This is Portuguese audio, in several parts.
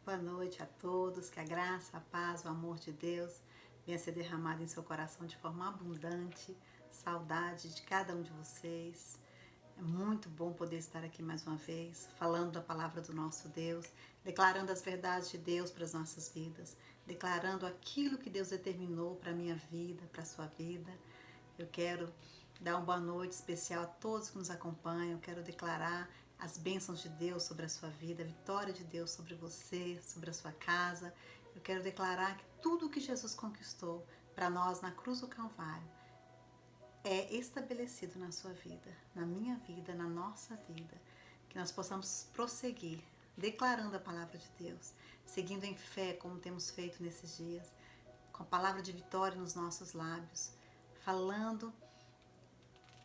Boa noite a todos, que a graça, a paz, o amor de Deus venha ser derramado em seu coração de forma abundante. Saudade de cada um de vocês. É muito bom poder estar aqui mais uma vez, falando da palavra do nosso Deus, declarando as verdades de Deus para as nossas vidas, declarando aquilo que Deus determinou para a minha vida, para a sua vida. Eu quero dar uma boa noite especial a todos que nos acompanham. Eu quero declarar as bênçãos de Deus sobre a sua vida, a vitória de Deus sobre você, sobre a sua casa. Eu quero declarar que tudo o que Jesus conquistou para nós na cruz do Calvário é estabelecido na sua vida, na minha vida, na nossa vida. Que nós possamos prosseguir declarando a palavra de Deus, seguindo em fé como temos feito nesses dias, com a palavra de vitória nos nossos lábios, falando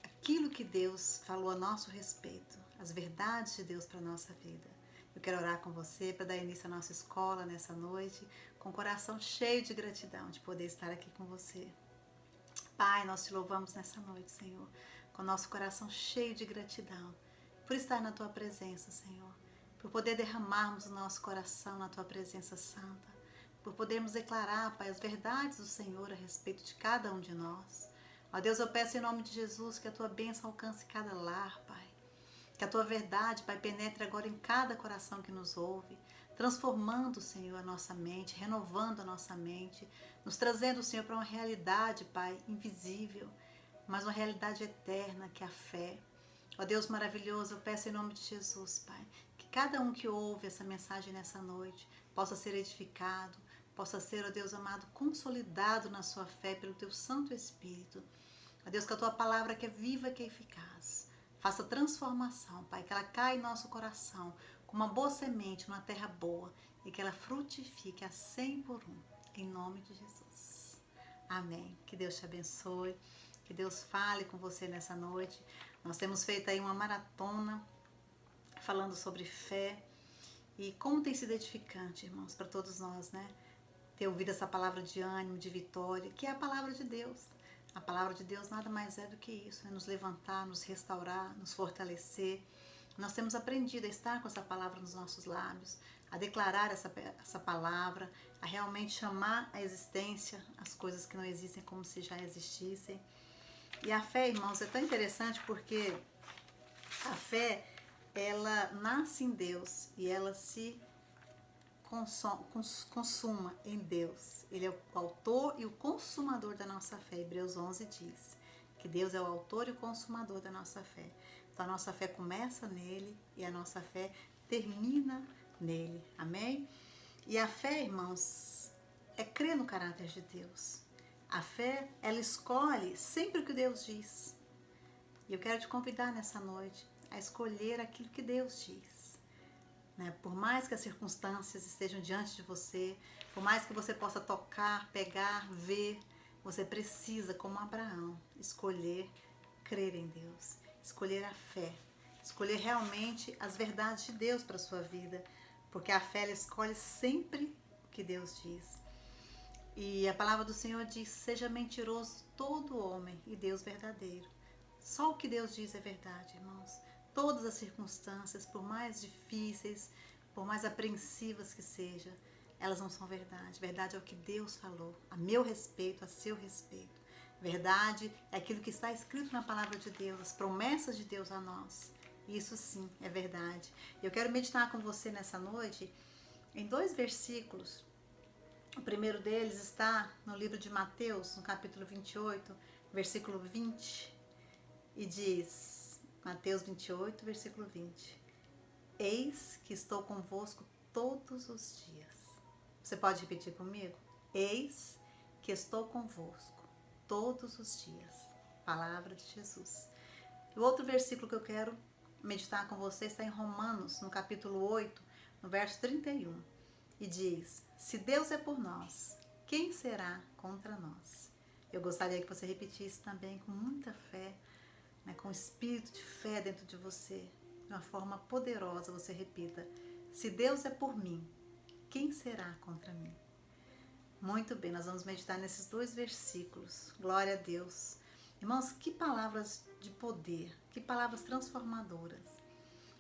aquilo que Deus falou a nosso respeito, as verdades de Deus para a nossa vida. Eu quero orar com você para dar início à nossa escola nessa noite, com o coração cheio de gratidão de poder estar aqui com você. Pai, nós te louvamos nessa noite, Senhor, com o nosso coração cheio de gratidão, por estar na Tua presença, Senhor, por poder derramarmos o nosso coração na Tua presença santa, por podermos declarar, Pai, as verdades do Senhor a respeito de cada um de nós. Ó Deus, eu peço em nome de Jesus que a Tua bênção alcance cada lar, Pai. Que a Tua verdade, Pai, penetre agora em cada coração que nos ouve, transformando, Senhor, a nossa mente, renovando a nossa mente, nos trazendo, Senhor, para uma realidade, Pai, invisível, mas uma realidade eterna, que é a fé. Ó Deus maravilhoso, eu peço em nome de Jesus, Pai, que cada um que ouve essa mensagem nessa noite possa ser edificado, possa ser, ó Deus amado, consolidado na sua fé pelo Teu Santo Espírito. Ó Deus, que a Tua palavra que é viva, que é eficaz, faça transformação, Pai, que ela caia em nosso coração como uma boa semente numa terra boa e que ela frutifique a 100 por 1, em nome de Jesus. Amém. Que Deus te abençoe, que Deus fale com você nessa noite. Nós temos feito aí uma maratona falando sobre fé e como tem sido edificante, irmãos, para todos nós, né? Ter ouvido essa palavra de ânimo, de vitória, que é a palavra de Deus. A palavra de Deus nada mais é do que isso, né? Nos levantar, nos restaurar, nos fortalecer. Nós temos aprendido a estar com essa palavra nos nossos lábios, a declarar essa palavra, a realmente chamar à existência as coisas que não existem como se já existissem. E a fé, irmãos, é tão interessante porque a fé, ela nasce em Deus e ela se consuma em Deus. Ele é o autor e o consumador da nossa fé. Hebreus 11 diz que Deus é o autor e o consumador da nossa fé. Então a nossa fé começa nele e a nossa fé termina nele. Amém? E a fé, irmãos, é crer no caráter de Deus. A fé, ela escolhe sempre o que Deus diz. E eu quero te convidar nessa noite a escolher aquilo que Deus diz. Por mais que as circunstâncias estejam diante de você, por mais que você possa tocar, pegar, ver, você precisa, como Abraão, escolher crer em Deus, escolher a fé, escolher realmente as verdades de Deus para a sua vida, porque a fé ela escolhe sempre o que Deus diz. E a palavra do Senhor diz: seja mentiroso todo homem e Deus verdadeiro. Só o que Deus diz é verdade, irmãos. Todas as circunstâncias, por mais difíceis, por mais apreensivas que sejam, elas não são verdade. Verdade é o que Deus falou, a meu respeito, a seu respeito. Verdade é aquilo que está escrito na palavra de Deus, as promessas de Deus a nós. Isso sim é verdade. Eu quero meditar com você nessa noite em 2 versículos. O primeiro deles está no livro de Mateus, no capítulo 28, versículo 20, e diz... Mateus 28, versículo 20. Eis que estou convosco todos os dias. Você pode repetir comigo? Eis que estou convosco todos os dias. Palavra de Jesus. O outro versículo que eu quero meditar com você está em Romanos, no capítulo 8, no verso 31. E diz: se Deus é por nós, quem será contra nós? Eu gostaria que você repetisse também com muita fé, com espírito de fé dentro de você, de uma forma poderosa. Você repita: se Deus é por mim, quem será contra mim? Muito bem, nós vamos meditar nesses 2 versículos. Glória a Deus. Irmãos, que palavras de poder, que palavras transformadoras.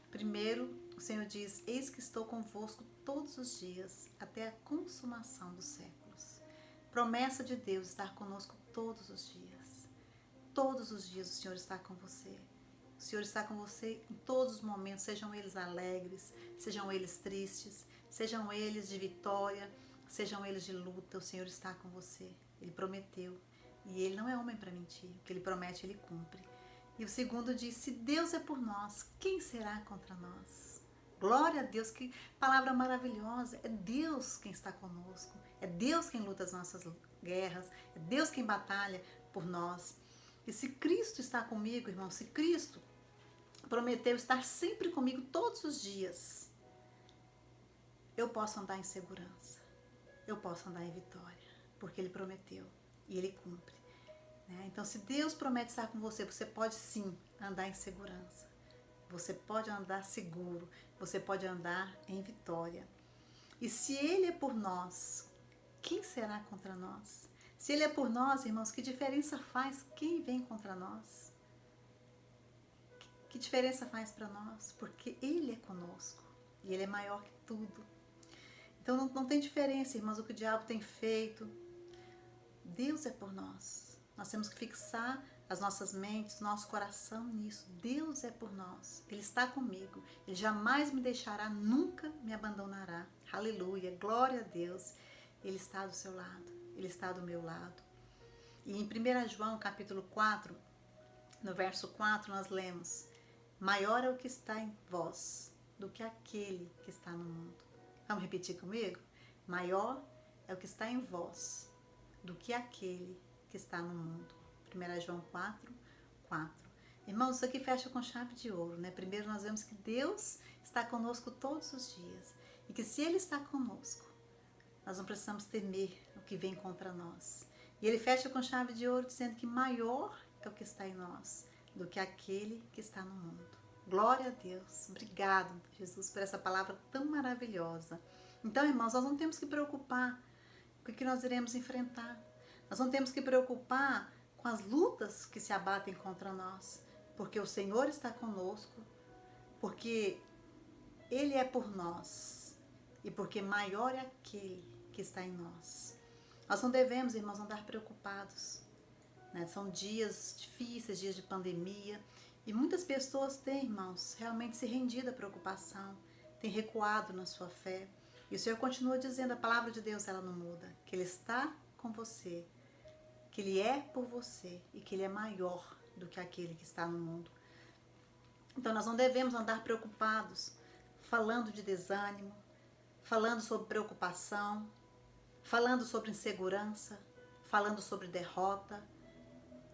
Primeiro, o Senhor diz: eis que estou convosco todos os dias, até a consumação dos séculos. Promessa de Deus estar conosco todos os dias. Todos os dias o Senhor está com você. O Senhor está com você em todos os momentos, sejam eles alegres, sejam eles tristes, sejam eles de vitória, sejam eles de luta, o Senhor está com você. Ele prometeu. E Ele não é homem para mentir. O que Ele promete, Ele cumpre. E o segundo diz: se Deus é por nós, quem será contra nós? Glória a Deus, que palavra maravilhosa. É Deus quem está conosco. É Deus quem luta as nossas guerras. É Deus quem batalha por nós. E se Cristo está comigo, irmão, se Cristo prometeu estar sempre comigo todos os dias, eu posso andar em segurança. Eu posso andar em vitória. Porque Ele prometeu e Ele cumpre. Então, se Deus promete estar com você, você pode sim andar em segurança. Você pode andar seguro. Você pode andar em vitória. E se Ele é por nós, quem será contra nós? Se Ele é por nós, irmãos, que diferença faz quem vem contra nós? Que diferença faz para nós? Porque Ele é conosco. E Ele é maior que tudo. Então não tem diferença, irmãos, o que o diabo tem feito. Deus é por nós. Nós temos que fixar as nossas mentes, nosso coração nisso. Deus é por nós. Ele está comigo. Ele jamais me deixará, nunca me abandonará. Aleluia, glória a Deus. Ele está do seu lado. Ele está do meu lado. E em 1 João, capítulo 4, no verso 4, nós lemos: maior é o que está em vós do que aquele que está no mundo. Vamos repetir comigo? Maior é o que está em vós do que aquele que está no mundo. 1 João 4, 4. Irmãos, isso aqui fecha com chave de ouro, né? Primeiro nós vemos que Deus está conosco todos os dias. E que se Ele está conosco, nós não precisamos temer o que vem contra nós. E Ele fecha com chave de ouro dizendo que maior é o que está em nós do que aquele que está no mundo. Glória a Deus. Obrigado, Jesus, por essa palavra tão maravilhosa. Então, irmãos, nós não temos que preocupar com o que nós iremos enfrentar. Nós não temos que preocupar com as lutas que se abatem contra nós, porque o Senhor está conosco, porque Ele é por nós e porque maior é aquele que está em nós. Nós não devemos, irmãos, andar preocupados, né? São dias difíceis, dias de pandemia, e muitas pessoas têm, irmãos, realmente se rendido à preocupação, têm recuado na sua fé. E o Senhor continua dizendo: a palavra de Deus, ela não muda, que Ele está com você, que Ele é por você e que Ele é maior do que aquele que está no mundo. Então nós não devemos andar preocupados, falando de desânimo, falando sobre preocupação, falando sobre insegurança, falando sobre derrota.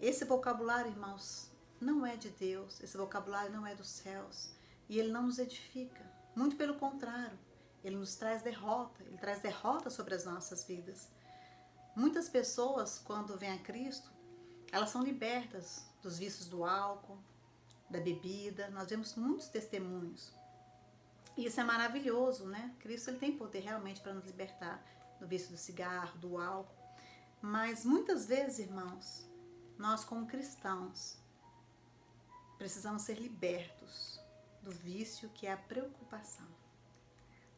Esse vocabulário, irmãos, não é de Deus, esse vocabulário não é dos céus e ele não nos edifica. Muito pelo contrário, ele nos traz derrota, ele traz derrota sobre as nossas vidas. Muitas pessoas, quando vêm a Cristo, elas são libertas dos vícios do álcool, da bebida. Nós vemos muitos testemunhos. E isso é maravilhoso, né? Cristo, ele tem poder realmente para nos libertar do vício do cigarro, do álcool. Mas muitas vezes, irmãos, nós como cristãos precisamos ser libertos do vício que é a preocupação.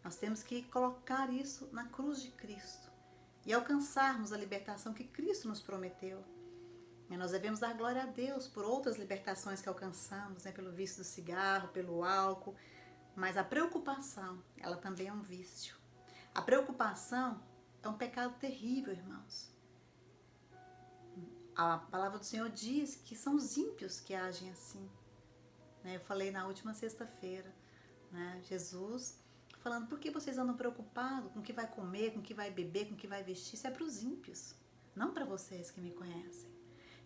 Nós temos que colocar isso na cruz de Cristo e alcançarmos a libertação que Cristo nos prometeu. E nós devemos dar glória a Deus por outras libertações que alcançamos, né? Pelo vício do cigarro, pelo álcool. Mas a preocupação, ela também é um vício. A preocupação é um pecado terrível, irmãos. A palavra do Senhor diz que são os ímpios que agem assim. Eu falei na última sexta-feira, né? Jesus falando: por que vocês andam preocupados com o que vai comer, com o que vai beber, com o que vai vestir? Isso é para os ímpios, não para vocês que me conhecem.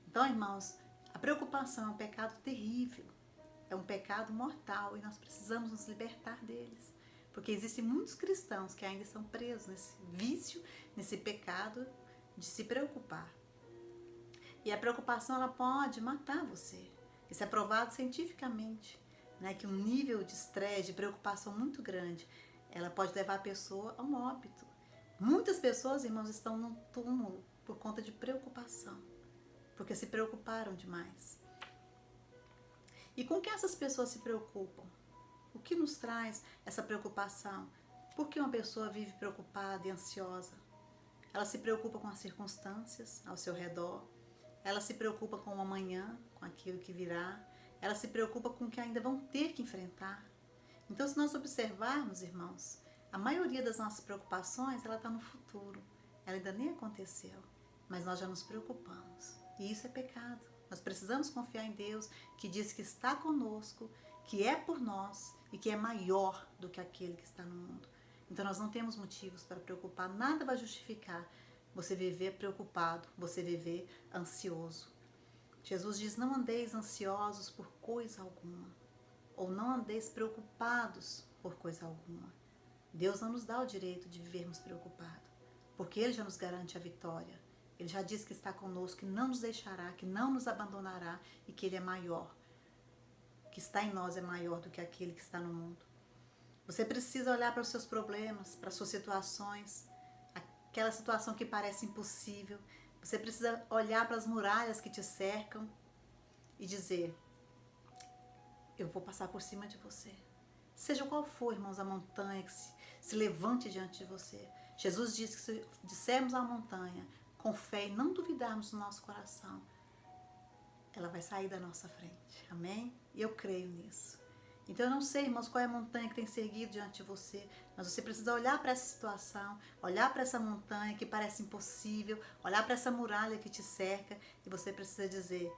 Então, irmãos, a preocupação é um pecado terrível, é um pecado mortal e nós precisamos nos libertar deles. Porque existem muitos cristãos que ainda estão presos nesse vício, nesse pecado de se preocupar. E a preocupação, ela pode matar você. Isso é provado cientificamente, né? Que um nível de estresse, de preocupação muito grande, ela pode levar a pessoa a um óbito. Muitas pessoas, irmãos, estão no túmulo por conta de preocupação, porque se preocuparam demais. E com que essas pessoas se preocupam? O que nos traz essa preocupação? Por que uma pessoa vive preocupada e ansiosa? Ela se preocupa com as circunstâncias ao seu redor, ela se preocupa com o amanhã, com aquilo que virá, ela se preocupa com o que ainda vão ter que enfrentar. Então, se nós observarmos, irmãos, a maioria das nossas preocupações, ela está no futuro. Ela ainda nem aconteceu, mas nós já nos preocupamos. E isso é pecado. Nós precisamos confiar em Deus, que diz que está conosco, que é por nós e que é maior do que aquele que está no mundo. Então, nós não temos motivos para preocupar. Nada vai justificar você viver preocupado, você viver ansioso. Jesus diz, não andeis ansiosos por coisa alguma, ou não andeis preocupados por coisa alguma. Deus não nos dá o direito de vivermos preocupados, porque Ele já nos garante a vitória. Ele já diz que está conosco, que não nos deixará, que não nos abandonará e que Ele é maior. O que está em nós é maior do que aquele que está no mundo. Você precisa olhar para os seus problemas, para as suas situações, aquela situação que parece impossível. Você precisa olhar para as muralhas que te cercam e dizer, eu vou passar por cima de você. Seja qual for, irmãos, a montanha que se levante diante de você. Jesus disse que se dissermos à montanha, com fé e não duvidarmos no nosso coração, ela vai sair da nossa frente. Amém? E eu creio nisso. Então eu não sei, irmãos, qual é a montanha que tem se erguido diante de você, mas você precisa olhar para essa situação, olhar para essa montanha que parece impossível, olhar para essa muralha que te cerca e você precisa dizer,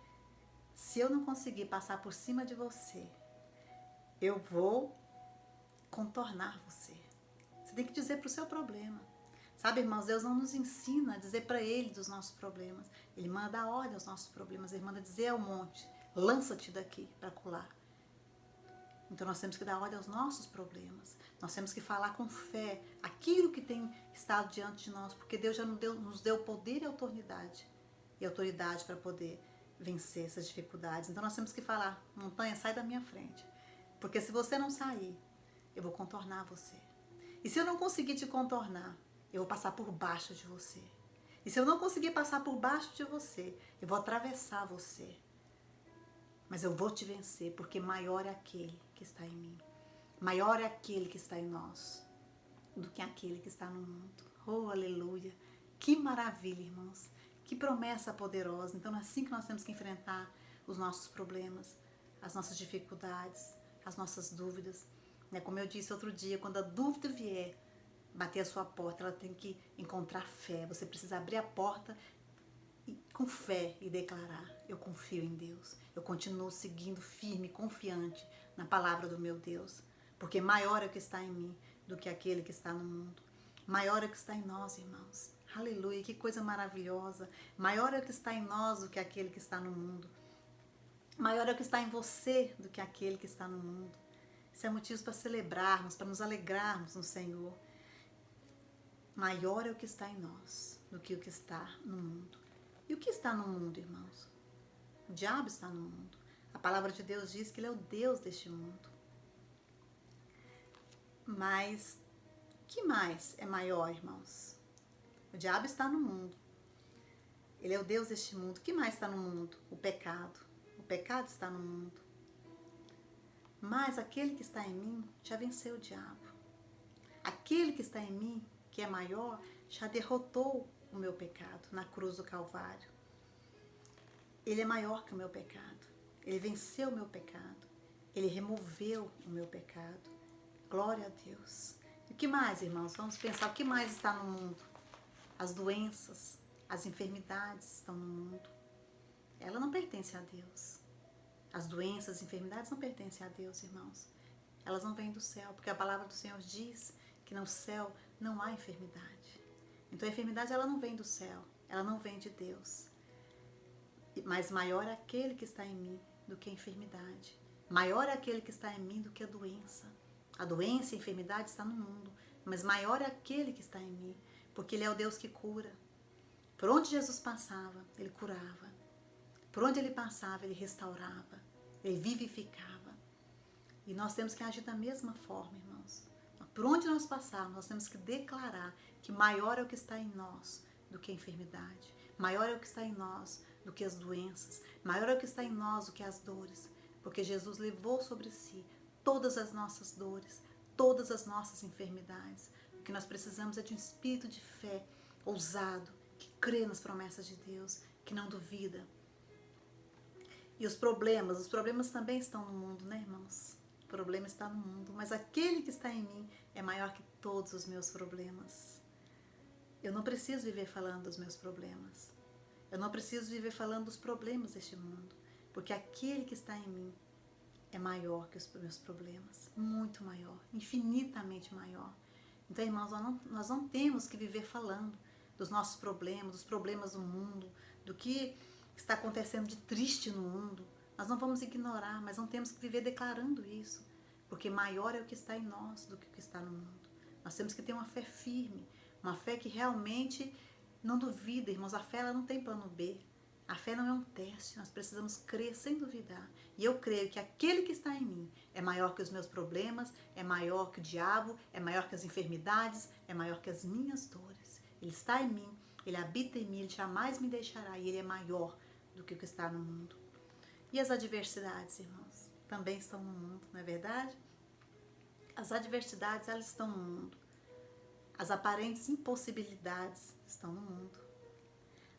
se eu não conseguir passar por cima de você, eu vou contornar você. Você tem que dizer para o seu problema. Sabe, irmãos, Deus não nos ensina a dizer para Ele dos nossos problemas. Ele manda dar ordem aos nossos problemas. Ele manda dizer ao monte, lança-te daqui para colar. Então nós temos que dar ordem aos nossos problemas. Nós temos que falar com fé aquilo que tem estado diante de nós, porque Deus já nos deu poder e autoridade para poder vencer essas dificuldades. Então nós temos que falar, montanha, sai da minha frente. Porque se você não sair, eu vou contornar você. E se eu não conseguir te contornar, eu vou passar por baixo de você. E se eu não conseguir passar por baixo de você, eu vou atravessar você. Mas eu vou te vencer, porque maior é aquele que está em mim. Maior é aquele que está em nós do que aquele que está no mundo. Oh, aleluia! Que maravilha, irmãos! Que promessa poderosa! Então é assim que nós temos que enfrentar os nossos problemas, as nossas dificuldades, as nossas dúvidas. Como eu disse outro dia, quando a dúvida vier bater a sua porta, ela tem que encontrar fé. Você precisa abrir a porta com fé e declarar, eu confio em Deus. Eu continuo seguindo firme, confiante na palavra do meu Deus. Porque maior é o que está em mim do que aquele que está no mundo. Maior é o que está em nós, irmãos. Aleluia, que coisa maravilhosa. Maior é o que está em nós do que aquele que está no mundo. Maior é o que está em você do que aquele que está no mundo. Isso é motivo para celebrarmos, para nos alegrarmos no Senhor. Maior é o que está em nós do que o que está no mundo. E o que está no mundo, irmãos? O diabo está no mundo. A palavra de Deus diz que ele é o Deus deste mundo. Mas o que mais é maior, irmãos? O diabo está no mundo. Ele é o Deus deste mundo. O que mais está no mundo? O pecado. O pecado está no mundo. Mas aquele que está em mim já venceu o diabo. Aquele que está em mim, que é maior, já derrotou o meu pecado na cruz do Calvário. Ele é maior que o meu pecado. Ele venceu o meu pecado. Ele removeu o meu pecado. Glória a Deus. E o que mais, irmãos? Vamos pensar o que mais está no mundo. As doenças, as enfermidades estão no mundo. Ela não pertence a Deus. As doenças, as enfermidades não pertencem a Deus, irmãos. Elas não vêm do céu, porque a palavra do Senhor diz que no céu não há enfermidade. Então a enfermidade ela não vem do céu, ela não vem de Deus. Mas maior é aquele que está em mim do que a enfermidade. Maior é aquele que está em mim do que a doença. A doença e a enfermidade está no mundo, mas maior é aquele que está em mim, porque Ele é o Deus que cura. Por onde Jesus passava, Ele curava. Por onde Ele passava, Ele restaurava. Ele vivificava. E nós temos que agir da mesma forma, irmãos. Por onde nós passarmos, nós temos que declarar que maior é o que está em nós do que a enfermidade. Maior é o que está em nós do que as doenças. Maior é o que está em nós do que as dores. Porque Jesus levou sobre si todas as nossas dores, todas as nossas enfermidades. O que nós precisamos é de um espírito de fé ousado, que crê nas promessas de Deus, que não duvida. E os problemas também estão no mundo, né, irmãos? O problema está no mundo, mas aquele que está em mim é maior que todos os meus problemas. Eu não preciso viver falando dos meus problemas. Eu não preciso viver falando dos problemas deste mundo, porque aquele que está em mim é maior que os meus problemas, muito maior, infinitamente maior. Então, irmãos, nós não temos que viver falando dos nossos problemas, dos problemas do mundo, do que está acontecendo de triste no mundo. Nós não vamos ignorar, mas não temos que viver declarando isso, porque maior é o que está em nós do que o que está no mundo. Nós temos que ter uma fé firme, uma fé que realmente não duvida, irmãos. A fé ela não tem plano B. A fé não é um teste, nós precisamos crer sem duvidar. E eu creio que aquele que está em mim é maior que os meus problemas, é maior que o diabo, é maior que as enfermidades, é maior que as minhas dores. Ele está em mim, ele habita em mim, ele jamais me deixará e ele é maior do que o que está no mundo. E as adversidades, irmãos, também estão no mundo, não é verdade? As adversidades, elas estão no mundo. As aparentes impossibilidades estão no mundo.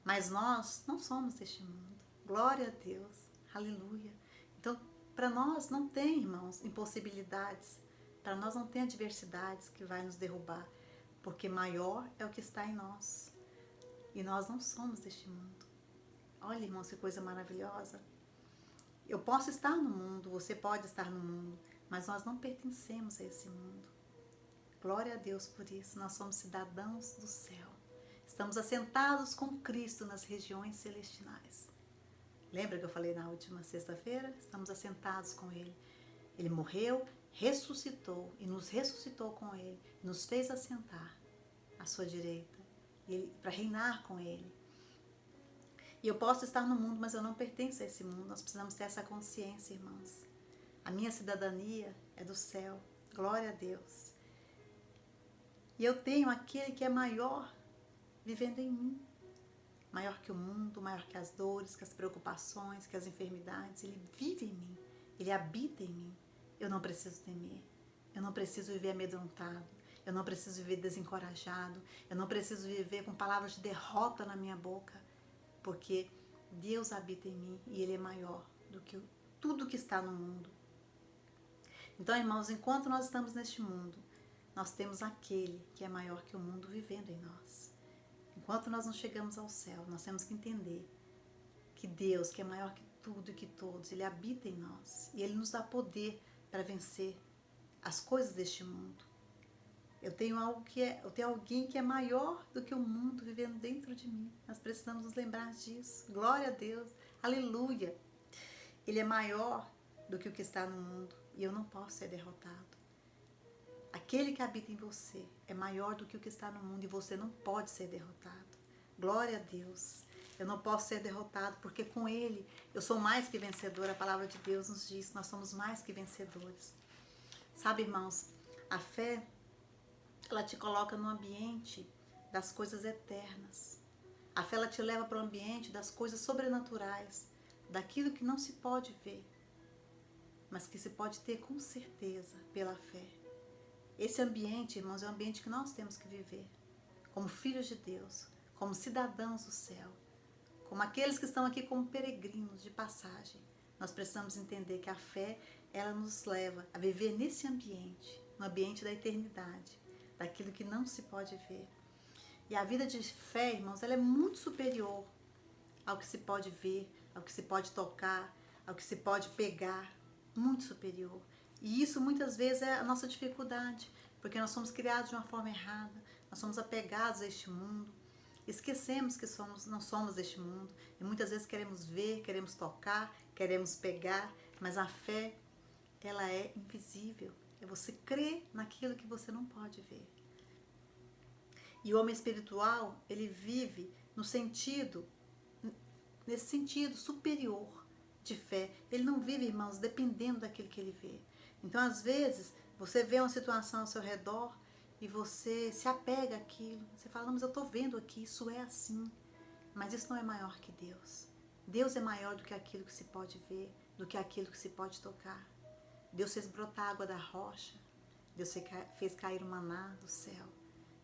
Mas nós não somos deste mundo. Glória a Deus. Aleluia. Então, para nós não tem, irmãos, impossibilidades. Para nós não tem adversidades que vai nos derrubar. Porque maior é o que está em nós. E nós não somos deste mundo. Olha, irmãos, que coisa maravilhosa. Eu posso estar no mundo, você pode estar no mundo, mas nós não pertencemos a esse mundo. Glória a Deus por isso. Nós somos cidadãos do céu. Estamos assentados com Cristo nas regiões celestiais. Lembra que eu falei na última sexta-feira? Estamos assentados com Ele. Ele morreu, ressuscitou e nos ressuscitou com Ele. Nos fez assentar à sua direita para reinar com Ele. E eu posso estar no mundo, mas eu não pertenço a esse mundo. Nós precisamos ter essa consciência, irmãos. A minha cidadania é do céu. Glória a Deus. E eu tenho aquele que é maior vivendo em mim. Maior que o mundo, maior que as dores, que as preocupações, que as enfermidades. Ele vive em mim. Ele habita em mim. Eu não preciso temer. Eu não preciso viver amedrontado. Eu não preciso viver desencorajado. Eu não preciso viver com palavras de derrota na minha boca. Porque Deus habita em mim e Ele é maior do que tudo que está no mundo. Então, irmãos, enquanto nós estamos neste mundo, nós temos aquele que é maior que o mundo vivendo em nós. Enquanto nós não chegamos ao céu, nós temos que entender que Deus, que é maior que tudo e que todos, Ele habita em nós e Ele nos dá poder para vencer as coisas deste mundo. Eu tenho alguém que é maior do que o mundo vivendo dentro de mim. Nós precisamos nos lembrar disso. Glória a Deus. Aleluia. Ele é maior do que o que está no mundo e eu não posso ser derrotado. Aquele que habita em você é maior do que o que está no mundo e você não pode ser derrotado. Glória a Deus. Eu não posso ser derrotado porque com Ele eu sou mais que vencedor. A palavra de Deus nos diz que nós somos mais que vencedores. Sabe, irmãos, a fé, ela te coloca no ambiente das coisas eternas. A fé, ela te leva para o ambiente das coisas sobrenaturais, daquilo que não se pode ver, mas que se pode ter com certeza pela fé. Esse ambiente, irmãos, é um ambiente que nós temos que viver como filhos de Deus, como cidadãos do céu, como aqueles que estão aqui como peregrinos de passagem. Nós precisamos entender que a fé, ela nos leva a viver nesse ambiente, no ambiente da eternidade, daquilo que não se pode ver. E a vida de fé, irmãos, ela é muito superior ao que se pode ver, ao que se pode tocar, ao que se pode pegar, muito superior. E isso muitas vezes é a nossa dificuldade, porque nós somos criados de uma forma errada, nós somos apegados a este mundo, esquecemos que não somos deste mundo e muitas vezes queremos ver, queremos tocar, queremos pegar, mas a fé, ela é invisível, é você crer naquilo que você não pode ver. E o homem espiritual, ele vive nesse sentido superior de fé. Ele não vive, irmãos, dependendo daquilo que ele vê. Então, às vezes, você vê uma situação ao seu redor e você se apega àquilo. Você fala, não, mas eu estou vendo aqui, isso é assim. Mas isso não é maior que Deus. Deus é maior do que aquilo que se pode ver, do que aquilo que se pode tocar. Deus fez brotar água da rocha. Deus fez cair o maná do céu.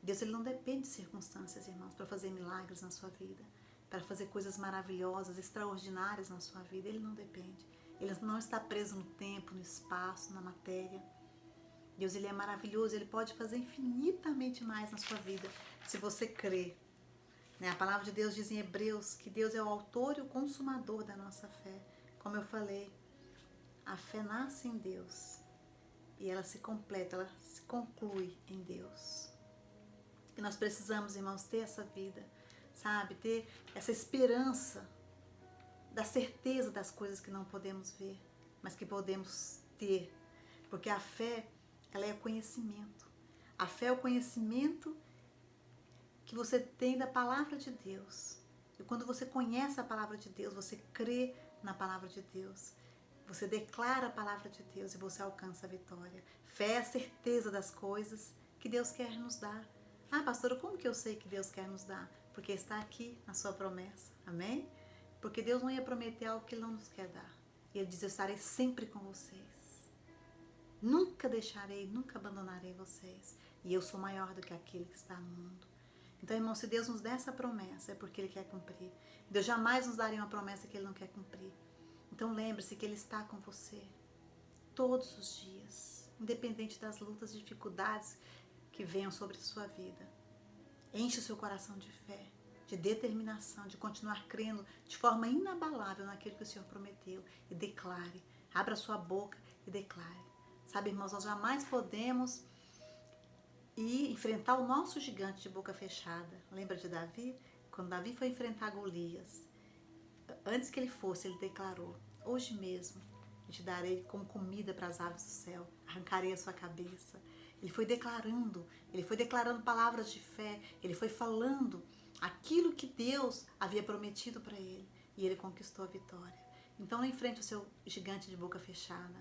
Deus, ele não depende de circunstâncias, irmãos, para fazer milagres na sua vida, para fazer coisas maravilhosas, extraordinárias na sua vida. Ele não depende. Ele não está preso no tempo, no espaço, na matéria. Deus, ele é maravilhoso, ele pode fazer infinitamente mais na sua vida, se você crer. A palavra de Deus diz em Hebreus que Deus é o autor e o consumador da nossa fé. Como eu falei, a fé nasce em Deus e ela se completa, ela se conclui em Deus. E nós precisamos, irmãos, ter essa vida, sabe? Ter essa esperança da certeza das coisas que não podemos ver, mas que podemos ter. Porque a fé, ela é conhecimento. A fé é o conhecimento que você tem da palavra de Deus. E quando você conhece a palavra de Deus, você crê na palavra de Deus. Você declara a palavra de Deus e você alcança a vitória. Fé é a certeza das coisas que Deus quer nos dar. Ah, pastora, como que eu sei que Deus quer nos dar? Porque está aqui na sua promessa. Amém? Porque Deus não ia prometer algo que Ele não nos quer dar. E Ele diz, eu estarei sempre com vocês. Nunca deixarei, nunca abandonarei vocês. E eu sou maior do que aquele que está no mundo. Então, irmão, se Deus nos der essa promessa, é porque Ele quer cumprir. Deus jamais nos daria uma promessa que Ele não quer cumprir. Então, lembre-se que Ele está com você todos os dias, independente das lutas e dificuldades que venham sobre a sua vida. Enche o seu coração de fé, de determinação, de continuar crendo de forma inabalável naquilo que o Senhor prometeu. E declare, abra sua boca e declare. Sabe, irmãos, nós jamais podemos ir enfrentar o nosso gigante de boca fechada. Lembra de Davi? Quando Davi foi enfrentar Golias, antes que ele fosse, ele declarou, hoje mesmo eu te darei como comida para as aves do céu, arrancarei a sua cabeça. Ele foi declarando palavras de fé, ele foi falando aquilo que Deus havia prometido para ele, e ele conquistou a vitória. Então não enfrente o seu gigante de boca fechada,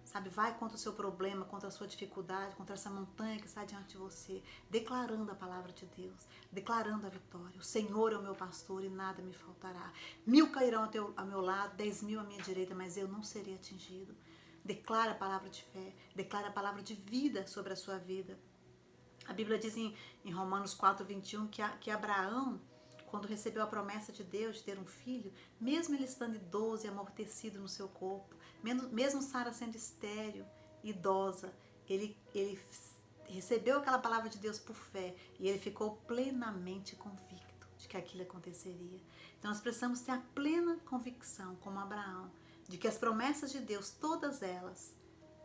sabe? Vai contra o seu problema, contra a sua dificuldade, contra essa montanha que está diante de você, declarando a palavra de Deus, declarando a vitória. O Senhor é o meu pastor e nada me faltará. 1000 cairão ao meu lado, 10.000 à minha direita, mas eu não serei atingido. Declara a palavra de fé, declara a palavra de vida sobre a sua vida. A Bíblia diz em Romanos 4:21 que Abraão, quando recebeu a promessa de Deus de ter um filho, mesmo ele estando idoso e amortecido no seu corpo, mesmo Sara sendo estéril, idosa, ele recebeu aquela palavra de Deus por fé e ele ficou plenamente convicto de que aquilo aconteceria. Então nós precisamos ter a plena convicção, como Abraão, de que as promessas de Deus, todas elas,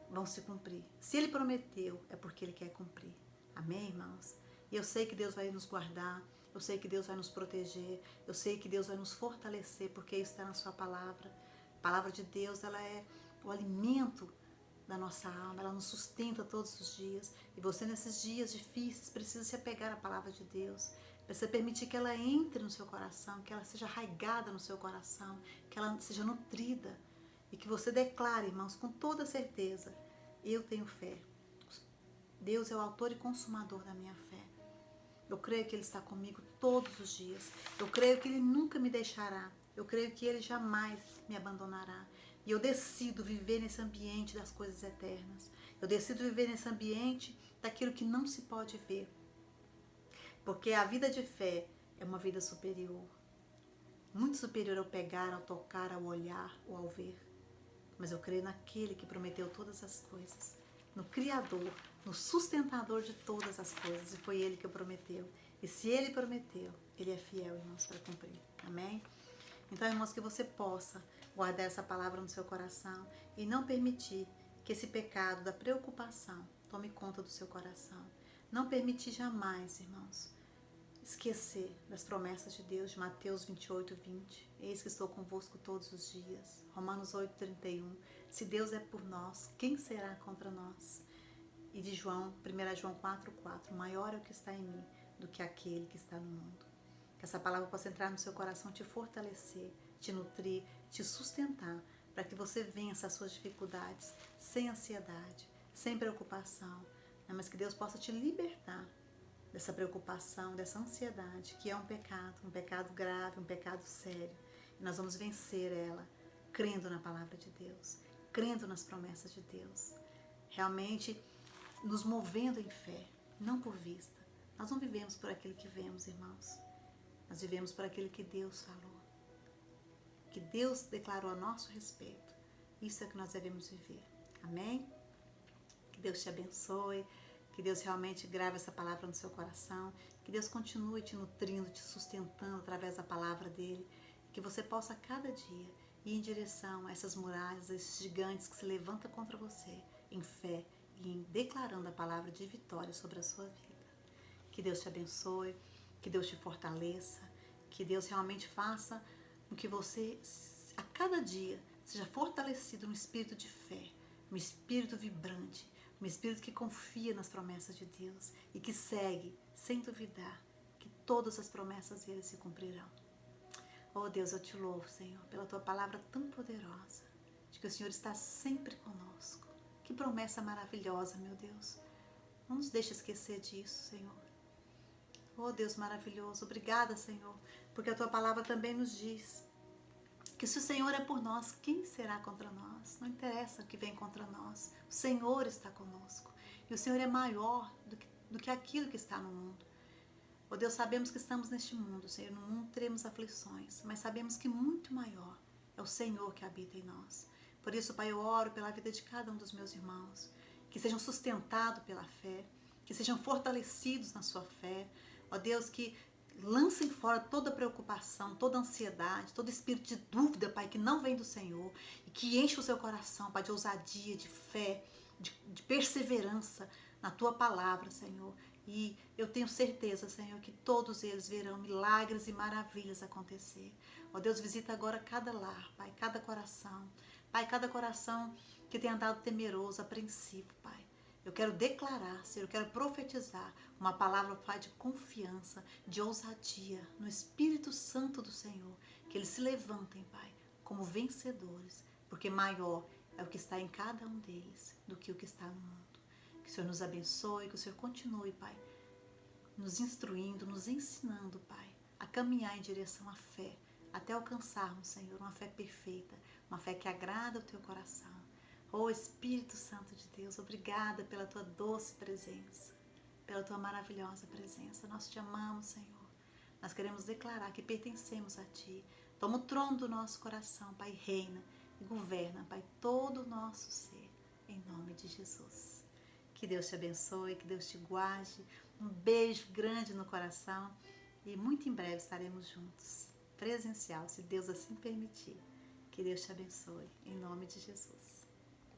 vão se cumprir. Se Ele prometeu, é porque Ele quer cumprir. Amém, irmãos? E eu sei que Deus vai nos guardar, eu sei que Deus vai nos proteger, eu sei que Deus vai nos fortalecer, porque isso está na sua palavra. A palavra de Deus, ela é o alimento da nossa alma, ela nos sustenta todos os dias. E você, nesses dias difíceis, precisa se apegar à palavra de Deus. Precisa permitir que ela entre no seu coração, que ela seja arraigada no seu coração, que ela seja nutrida. E que você declare, irmãos, com toda certeza, eu tenho fé. Deus é o autor e consumador da minha fé. Eu creio que Ele está comigo todos os dias. Eu creio que Ele nunca me deixará. Eu creio que Ele jamais me abandonará. E eu decido viver nesse ambiente das coisas eternas. Eu decido viver nesse ambiente daquilo que não se pode ver. Porque a vida de fé é uma vida superior. Muito superior ao pegar, ao tocar, ao olhar ou ao ver. Mas eu creio naquele que prometeu todas as coisas, no Criador, no sustentador de todas as coisas, e foi Ele que prometeu. E se Ele prometeu, Ele é fiel, irmãos, para cumprir. Amém? Então, irmãos, que você possa guardar essa palavra no seu coração e não permitir que esse pecado da preocupação tome conta do seu coração. Não permitir jamais, irmãos, esquecer das promessas de Deus, de Mateus 28:20. Eis que estou convosco todos os dias. Romanos 8:31. Se Deus é por nós, quem será contra nós? E de 1 João 4:4. Maior é o que está em mim do que aquele que está no mundo. Que essa palavra possa entrar no seu coração, te fortalecer, te nutrir, te sustentar, para que você vença as suas dificuldades sem ansiedade, sem preocupação, mas que Deus possa te libertar dessa preocupação, dessa ansiedade, que é um pecado grave, um pecado sério. E nós vamos vencer ela, crendo na palavra de Deus, crendo nas promessas de Deus, realmente nos movendo em fé, não por vista. Nós não vivemos por aquilo que vemos, irmãos. Nós vivemos por aquilo que Deus falou, que Deus declarou a nosso respeito. Isso é que nós devemos viver. Amém? Que Deus te abençoe, que Deus realmente grave essa palavra no seu coração, que Deus continue te nutrindo, te sustentando através da palavra dele, que você possa a cada dia ir em direção a essas muralhas, a esses gigantes que se levantam contra você, em fé e em declarando a palavra de vitória sobre a sua vida. Que Deus te abençoe, que Deus te fortaleça, que Deus realmente faça com que você, a cada dia, seja fortalecido no espírito de fé, um espírito vibrante, um espírito que confia nas promessas de Deus e que segue, sem duvidar, que todas as promessas dele se cumprirão. Oh Deus, eu te louvo, Senhor, pela tua palavra tão poderosa, de que o Senhor está sempre conosco. Que promessa maravilhosa, meu Deus. Não nos deixe esquecer disso, Senhor. Oh Deus maravilhoso, obrigada, Senhor, porque a tua palavra também nos diz que se o Senhor é por nós, quem será contra nós? Não interessa o que vem contra nós, o Senhor está conosco e o Senhor é maior do que aquilo que está no mundo. Oh Deus, sabemos que estamos neste mundo, Senhor, no mundo teremos aflições, mas sabemos que muito maior é o Senhor que habita em nós. Por isso, Pai, eu oro pela vida de cada um dos meus irmãos, que sejam sustentados pela fé, que sejam fortalecidos na sua fé. Ó Deus, que lancem fora toda preocupação, toda ansiedade, todo espírito de dúvida, Pai, que não vem do Senhor, e que enche o seu coração, Pai, de ousadia, de fé, de perseverança na tua palavra, Senhor. E eu tenho certeza, Senhor, que todos eles verão milagres e maravilhas acontecer. Ó Deus, visita agora cada lar, Pai, cada coração. Pai, cada coração que tem andado temeroso, apreensivo, Pai. Eu quero declarar, Senhor, eu quero profetizar uma palavra, Pai, de confiança, de ousadia no Espírito Santo do Senhor. Que eles se levantem, Pai, como vencedores, porque maior é o que está em cada um deles do que o que está no mundo. Que o Senhor nos abençoe, que o Senhor continue, Pai, nos instruindo, nos ensinando, Pai, a caminhar em direção à fé, até alcançarmos, Senhor, uma fé perfeita, uma fé que agrada o teu coração. Oh Espírito Santo de Deus, obrigada pela tua doce presença, pela tua maravilhosa presença. Nós te amamos, Senhor. Nós queremos declarar que pertencemos a Ti. Toma o trono do nosso coração, Pai, reina e governa, Pai, todo o nosso ser, em nome de Jesus. Que Deus te abençoe, que Deus te guarde. Um beijo grande no coração e muito em breve estaremos juntos, presencial, se Deus assim permitir. Que Deus te abençoe, em nome de Jesus.